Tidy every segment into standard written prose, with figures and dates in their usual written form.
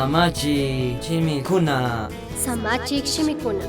Samachi chimikuna. Samachik shimikuna.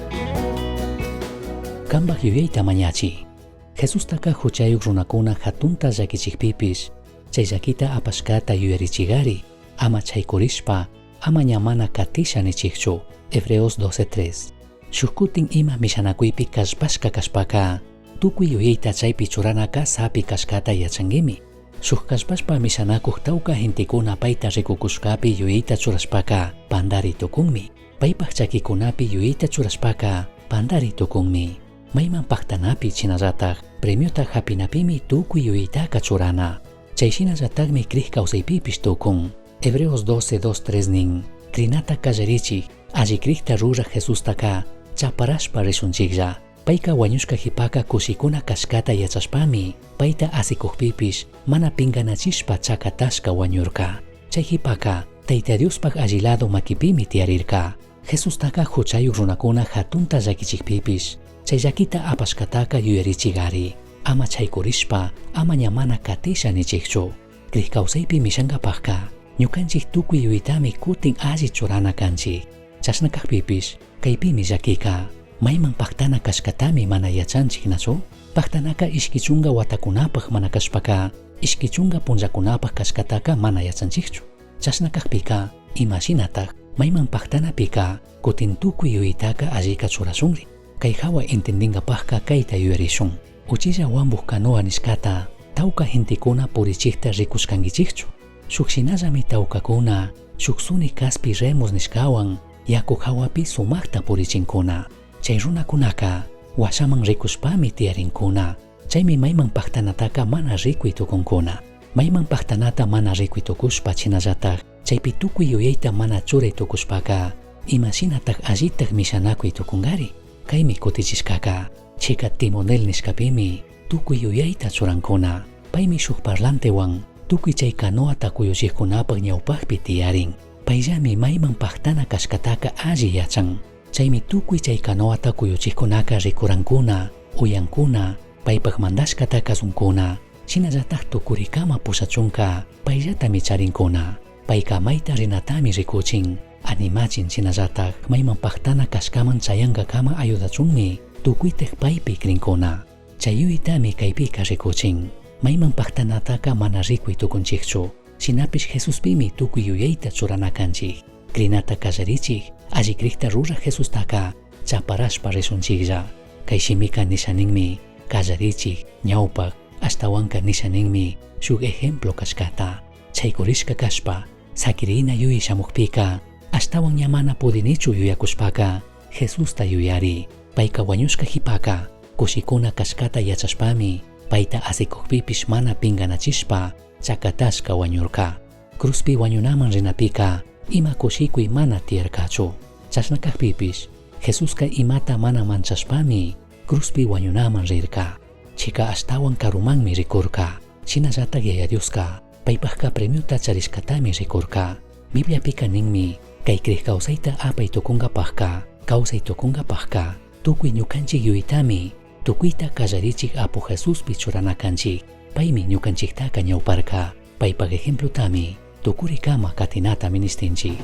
Kambaq yuyayta mañachi. Jesús taka huchayuq runakuna hatunta llakichikpipish, chay llakita apashkata yuyarichigari, ama chaykurishpa, ama ñamana katisha nichikchu. Hebreos 12:3. Shukkutin ima mishanakuypi kashpashka kashpaka, tukuy yuyayta chaypi churanaka sapi kashkata yachangimi. Shuk kashpashpa mishanakuq tawka hintikuna payta rikukushkapi yuyayta churashpaka, pandari tukunmi. Paypaq chakikunapi yuyayta churashpaka, pandari tukunmi. Mayman paktanapi chinallatak, premiota hapinapimi tukuy yuyaytaka churana. Chayshinallatagmi krij kawsaypipish tukun. Hebreos 12:2-3 nin, krinata kallarichik, alli krijta rura Jesustaka, chaparashpa rishunchiklla. Payka wañushka hipaka kushikuna kashkata yachashpami, payta asikuqpipish, mana pinganachishpa chakatashka wañurka. Chay hipaka, Tayta Diospaq allilado makipimi tiyarirka. Jesustaka huchayuq runakuna hatunta llakichikpipish, chay llakita apashkataka yuyarichigari, ama chaykurishpa, ama ñamana katisha nichikchu. Krij kawsaypi mishankapaqka, ñukanchik tukuy yuyaytami kutin alli churana kanchik. Chashnakaqpipish, kaypimi llakika, mayman paktana kashkatami mana yachanchik nachu? Paktanaka ishkichunga watakunapaq mana kashpaka, ishkichunga punllakunapaq kashkataka mana yachanchikchu. Chashnakaqpika, imashinataq, mayman paktanapika, kutin tukuy yuyaytaka allika churasunri. Kay hawa entendingapaqka kayta yuyarishun. Uchilla wambuq canoa nishkata, tawka hintikuna purichikta rikushkankichikchu. Shuk shinallami tawkakuna, shuk suni kaspi remos nishkawan, yaku hawapi sumaqta purichinkuna. Chay runakunaka, washaman rikushpami tiyarinkuna. Chaymi mayman paktanataka mana rikuy tukunkuna. Mayman paktanata mana rikuy tukushpa chinallatak, chaypi tukuy yuyayta mana churay tukushpaka, imashinataq allitaq mishanakuy tukungari. Kaymi kutichishkaka, chika timonel nishkapimi, tukuy yuyayta churankuna. Paymi shuk parlantewan, tukuy chay canoata kuyuchikkunapaq ñawpaqpi tiyarin. Payllami mayman paktana kashkataka alli yachan. Chaymi tukuy chay canoata kuyuchikkunaka rikurankuna, uyankuna, paypaq mandashkata kasunkuna. Shinallataq tukurikama pusachunka, payllatami charinkuna. Payka mayta rinatami rikuchin, animachin shinallataq mayman paktana kashkaman chayankakama ayudachunmi, tukuytaq paypi krinkuna. Chay yuyaytami kaypika rikuchin. Mayman paktanataka mana rikuy tukunchikchu, shinapish Jesuspimi tukuy yuyayta churana kanchik. Krinata kallarichik, alli krijta rura Jesustaka, chaparashpa rishunchiklla. Kay shimika nishaninmi, kallarichik, ñawpaq, ashtawanka nishaninmi, shuk ejemplo kashkata. Chaykurishka kashpa, sakirina yuyay shamuqpika, ashtawan ñamana pudinichu yuyakushpaka, Jesusta yuyari. Payka wañushka hipaka, kushikuna kashkata yachashpami, payta asikuqpipish mana pinganachishpa, chakatashka wañurka. Cruzpi wañunaman rinapika, ima kushikuy mana tiyarkachu. Chashnakaqpipish, Jesuska imata mana manchashpami, cruzpi wañunaman rirka. Chika ashtawan karumanmi rikurka. Shinallatak Yaya Dioska, paypaqqa premiuta charishkatami rikurka. Bibliapika ninmi, kay krij kawsayta apay tukunkapaqqa, kawsay tukunkapaqqa, tukuy ñukanchik yuyaytami, tukuyta kallarichik apu Jesuspi churana kanchik. Paymi ñukanchiktaka ñawparka, paypaq ejemplotami, tukurikama katinata ministinchik.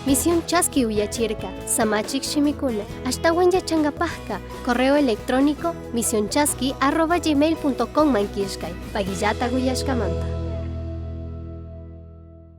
Misión Chasqui Uyachirka, Samachik Shimikuna, ashtawan yachangapajka, correo electrónico misionchasqui@gmail.com manquishkay, pagillata guyashkamanta.